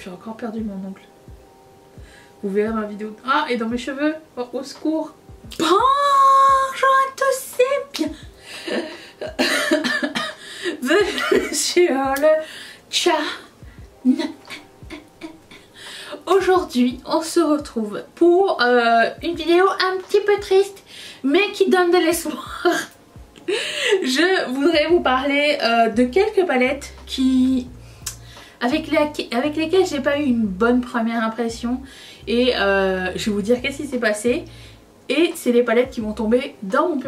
j'ai encore perdu mon ongle. Vous verrez ma vidéo. Ah, et dans mes cheveux. Oh, au secours. Bonjour à tous et bien. Bienvenue sur le channel. Aujourd'hui, on se retrouve pour une vidéo un petit peu triste, mais qui donne de l'espoir. Je voudrais vous parler de quelques palettes avec lesquelles j'ai pas eu une bonne première impression. Et je vais vous dire qu'est-ce qui s'est passé. Et c'est les palettes qui vont tomber dans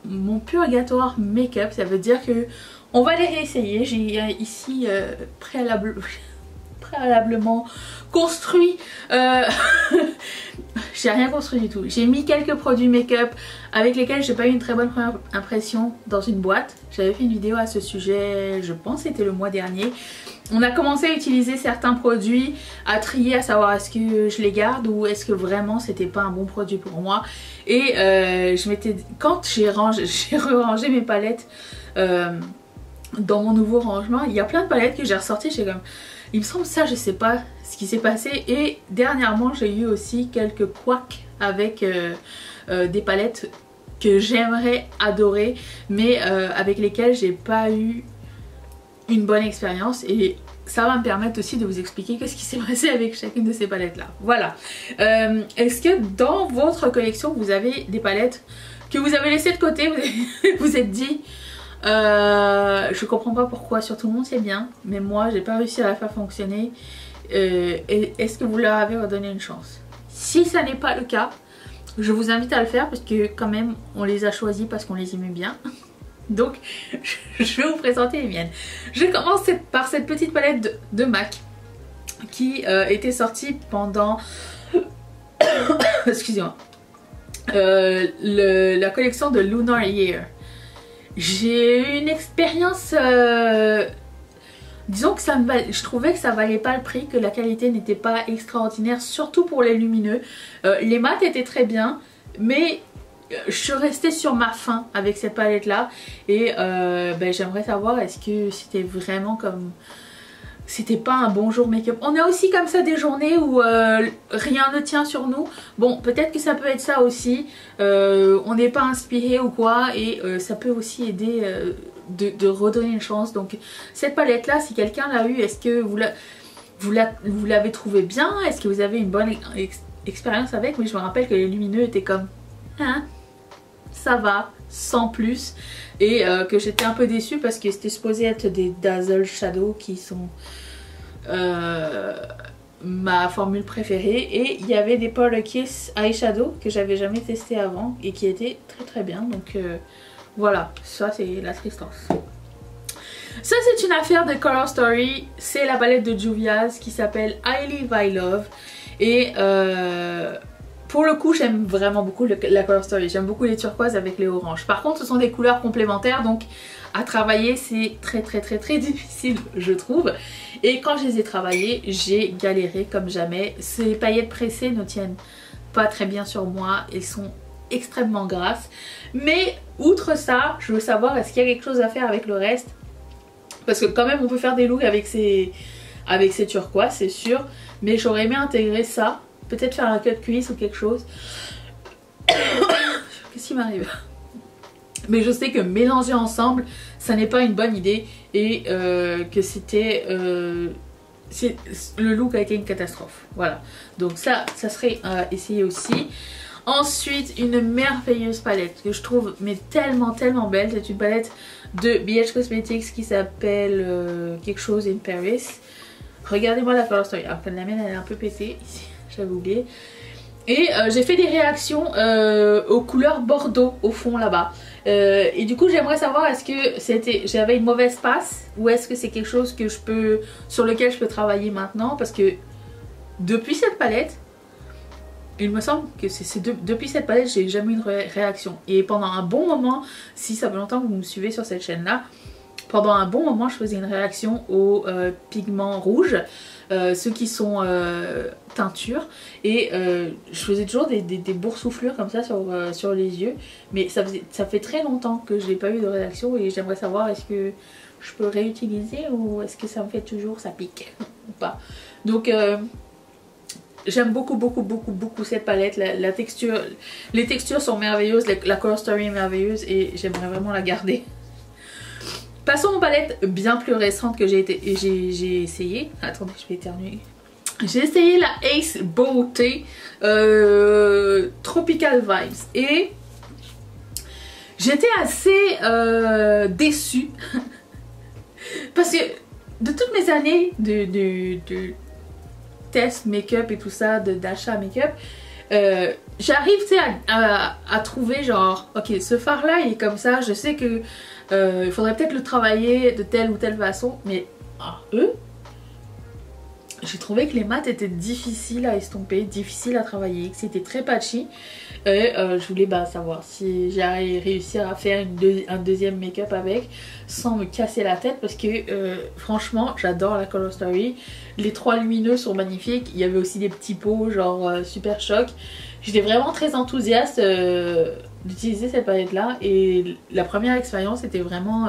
mon purgatoire make-up. Ça veut dire que on va les réessayer. J'ai ici préalablement construit. J'ai rien construit du tout. J'ai mis quelques produits make-up avec lesquels j'ai pas eu une très bonne première impression dans une boîte. J'avais fait une vidéo à ce sujet, je pense c'était le mois dernier. On a commencé à utiliser certains produits, à trier, à savoir est-ce que je les garde ou est-ce que vraiment c'était pas un bon produit pour moi. Et quand j'ai re-rangé mes palettes dans mon nouveau rangement, il y a plein de palettes que j'ai ressorties. J'ai comme, il me semble ça, je sais pas ce qui s'est passé. Et dernièrement j'ai eu aussi quelques couacs avec des palettes que j'aimerais adorer, mais avec lesquelles j'ai pas eu une bonne expérience, et ça va me permettre aussi de vous expliquer qu'est-ce qui s'est passé avec chacune de ces palettes là. Voilà. Est-ce que dans votre collection vous avez des palettes que vous avez laissées de côté, vous êtes dit je comprends pas pourquoi, sur tout le monde c'est bien mais moi j'ai pas réussi à la faire fonctionner, et est-ce que vous leur avez redonné une chance? Si ça n'est pas le cas, je vous invite à le faire parce que quand même on les a choisis parce qu'on les aimait bien. Donc je vais vous présenter les miennes. Je commence par cette petite palette de MAC qui était sortie pendant excusez-moi, la collection de Lunar Year. J'ai eu une expérience disons que je trouvais que ça valait pas le prix, que la qualité n'était pas extraordinaire, surtout pour les lumineux. Les mats étaient très bien, mais je suis restée sur ma faim avec cette palette là. Et j'aimerais savoir, est-ce que c'était vraiment comme... C'était pas un bon jour make-up. On a aussi comme ça des journées où rien ne tient sur nous. Bon, peut-être que ça peut être ça aussi. On n'est pas inspiré ou quoi. Et ça peut aussi aider de redonner une chance. Donc cette palette là, si quelqu'un l'a eu, est-ce que vous l'avez trouvé bien? Est-ce que vous avez une bonne expérience avec? Mais je me rappelle que les lumineux étaient comme... Hein, ça va, sans plus. Et que j'étais un peu déçue parce que c'était supposé être des Dazzle Shadow qui sont ma formule préférée. Et il y avait des Pearl Kiss Eyeshadow que j'avais jamais testé avant et qui étaient très très bien. Donc voilà, ça c'est la tristesse. Ça c'est une affaire de Color Story. C'est la palette de Juvia's qui s'appelle I Live I Love. Et pour le coup j'aime vraiment beaucoup la Color Story, j'aime beaucoup les turquoises avec les oranges. Par contre ce sont des couleurs complémentaires, donc à travailler c'est très difficile je trouve. Et quand je les ai travaillées j'ai galéré comme jamais. Ces paillettes pressées ne tiennent pas très bien sur moi, elles sont extrêmement grasses. Mais outre ça, je veux savoir est-ce qu'il y a quelque chose à faire avec le reste. Parce que quand même on peut faire des looks avec ces turquoises c'est sûr. Mais j'aurais aimé intégrer ça. Peut-être faire un cut cuisse ou quelque chose. Qu'est-ce qui m'arrive? Mais je sais que mélanger ensemble, ça n'est pas une bonne idée. Et que c'était... le look a été une catastrophe. Voilà. Donc ça serait essayer aussi. Ensuite, une merveilleuse palette que je trouve mais tellement belle. C'est une palette de BH Cosmetics qui s'appelle quelque chose in Paris. Regardez-moi la Color Story. Alors que la mienne elle est un peu pétée ici. J'avais oublié. Et j'ai fait des réactions aux couleurs bordeaux au fond là-bas. Et du coup j'aimerais savoir est-ce que j'avais une mauvaise passe ou est-ce que c'est quelque chose que sur lequel je peux travailler maintenant. Parce que depuis cette palette, il me semble que depuis cette palette j'ai jamais eu une réaction. Et pendant un bon moment, si ça fait longtemps que vous me suivez sur cette chaîne là, pendant un bon moment je faisais une réaction aux pigments rouges. Ceux qui sont teinture, et je faisais toujours des boursouflures comme ça sur les yeux, mais ça fait très longtemps que je n'ai pas eu de réaction et j'aimerais savoir est-ce que je peux réutiliser ou est-ce que ça me fait toujours, ça pique ou pas. Donc j'aime beaucoup cette palette. La texture, les textures sont merveilleuses, la color story est merveilleuse et j'aimerais vraiment la garder. Passons aux palettes bien plus récentes que j'ai essayé. Attendez, je vais éternuer. J'ai essayé la Ace Beauté Tropical Vibes et j'étais assez déçue parce que de toutes mes années de test make-up et tout ça, d'achat make-up, j'arrive à trouver genre ok, ce fard là il est comme ça, je sais que il faudrait peut-être le travailler de telle ou telle façon, mais j'ai trouvé que les mats étaient difficiles à estomper, difficiles à travailler, que c'était très patchy. Et je voulais savoir si j'allais réussir à faire un deuxième make-up avec sans me casser la tête, parce que franchement j'adore la color story. Les 3 lumineux sont magnifiques. Il y avait aussi des petits pots genre super choc. J'étais vraiment très enthousiaste d'utiliser cette palette là, et la première expérience était vraiment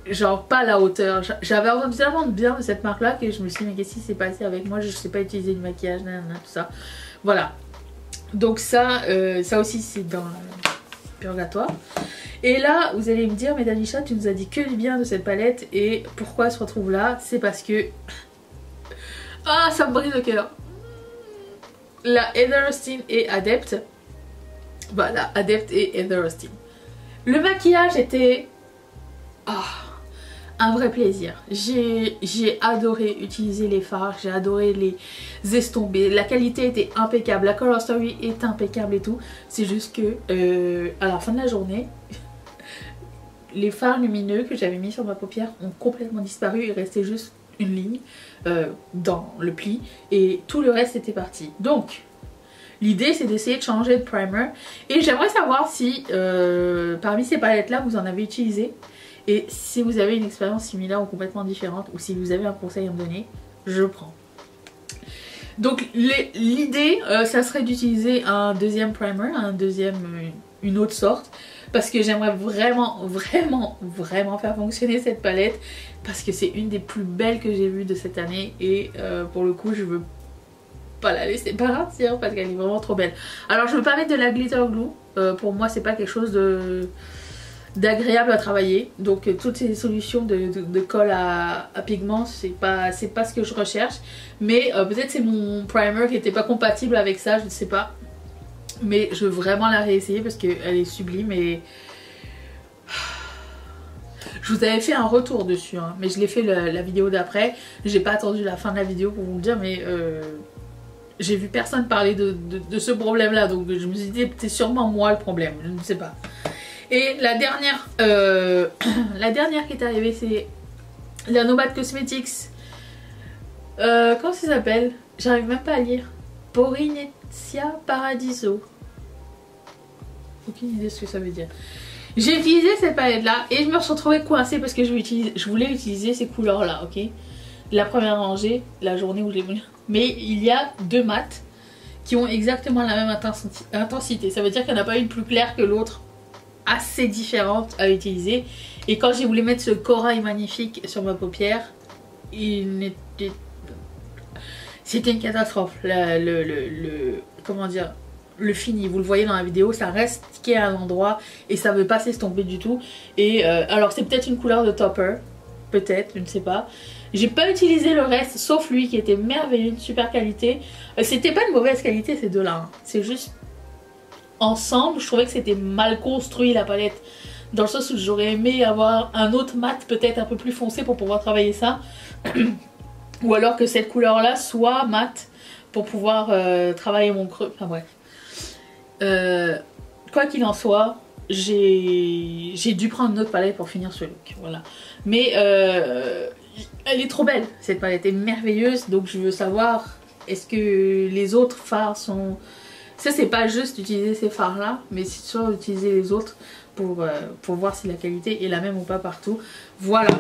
genre pas à la hauteur. J'avais entendu tellement de bien de cette marque là que je me suis dit mais qu'est-ce qui s'est passé avec moi, je sais pas utiliser du maquillage, nanana, tout ça. Voilà, donc ça aussi c'est dans le purgatoire. Et là vous allez me dire mais Danisha, tu nous as dit que du bien de cette palette, et pourquoi elle se retrouve là? C'est parce que ça me brise le cœur. La Heather Austin et Adept, voilà, Adept et Heather Austin. Le maquillage était un vrai plaisir. J'ai adoré utiliser les fards, j'ai adoré les estomper. La qualité était impeccable, la color story est impeccable et tout. C'est juste que à la fin de la journée, les fards lumineux que j'avais mis sur ma paupière ont complètement disparu. Il restait juste une ligne dans le pli et tout le reste était parti. Donc l'idée c'est d'essayer de changer de primer, et j'aimerais savoir si parmi ces palettes là vous en avez utilisé, et si vous avez une expérience similaire ou complètement différente, ou si vous avez un conseil à me donner, je prends. Donc l'idée ça serait d'utiliser un deuxième primer, une autre sorte, parce que j'aimerais vraiment faire fonctionner cette palette, parce que c'est une des plus belles que j'ai vues de cette année, et pour le coup je veux pas la laisser partir parce qu'elle est vraiment trop belle. Alors je veux pas mettre de la glitter glue, pour moi c'est pas quelque chose d'agréable à travailler, donc toutes ces solutions de colle à pigments c'est pas ce que je recherche, mais peut-être c'est mon primer qui était pas compatible avec ça, je ne sais pas, mais je veux vraiment la réessayer parce qu'elle est sublime. Et je vous avais fait un retour dessus hein, mais je l'ai fait la vidéo d'après, j'ai pas attendu la fin de la vidéo pour vous le dire, mais j'ai vu personne parler de ce problème là, donc je me suis dit c'est sûrement moi le problème, je ne sais pas. Et la dernière qui est arrivée, c'est la Nomad Cosmetics. Comment ça s'appelle? J'arrive même pas à lire. Porinezia Paradiso. Aucune idée de ce que ça veut dire. J'ai utilisé cette palette là et je me suis retrouvée coincée parce que je voulais utiliser ces couleurs là, ok? La première rangée, la journée où je l'ai voulu. Mais il y a 2 mats qui ont exactement la même intensité. Ça veut dire qu'il n'y en a pas une plus claire que l'autre, assez différente à utiliser. Et quand j'ai voulu mettre ce corail magnifique sur ma paupière, c'était une catastrophe. Comment dire, le fini, vous le voyez dans la vidéo, ça reste stické à un endroit et ça veut pas s'estomper du tout. Et alors c'est peut-être une couleur de topper, peut-être, je ne sais pas. J'ai pas utilisé le reste sauf lui qui était merveilleux, de super qualité. C'était pas de mauvaise qualité ces deux là hein. C'est juste ensemble je trouvais que c'était mal construit la palette, dans le sens où j'aurais aimé avoir un autre mat peut-être un peu plus foncé pour pouvoir travailler ça ou alors que cette couleur là soit mat pour pouvoir travailler mon creux, enfin bref. Quoi qu'il en soit, j'ai dû prendre une autre palette pour finir ce look, voilà. Mais elle est trop belle, cette palette est merveilleuse, donc je veux savoir est-ce que les autres fards sont... Ça c'est pas juste utiliser ces fards là, mais c'est sûr utiliser les autres pour voir si la qualité est la même ou pas partout. Voilà,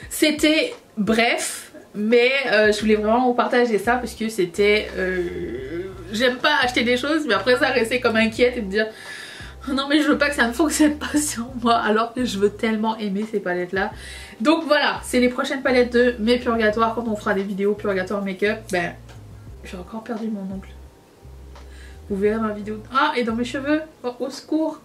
c'était bref, mais je voulais vraiment vous partager ça parce que c'était... j'aime pas acheter des choses mais après ça rester comme inquiète et me dire non mais je veux pas que ça ne fonctionne pas sur moi alors que je veux tellement aimer ces palettes là. Donc voilà, c'est les prochaines palettes de mes purgatoires. Quand on fera des vidéos purgatoire make-up, ben j'ai encore perdu mon ongle. Vous verrez ma vidéo. Ah, et dans mes cheveux, oh, au secours.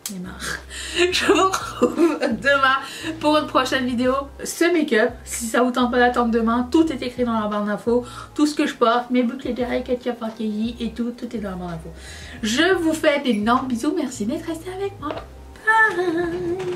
J'en ai marre. Je vous retrouve demain pour une prochaine vidéo. Ce make-up, si ça vous tente pas d'attendre demain, tout est écrit dans la barre d'infos. Tout ce que je porte, mes boucles d'oreilles, Katia Farkeyi et tout est dans la barre d'infos. Je vous fais d'énormes bisous. Merci d'être resté avec moi. Bye.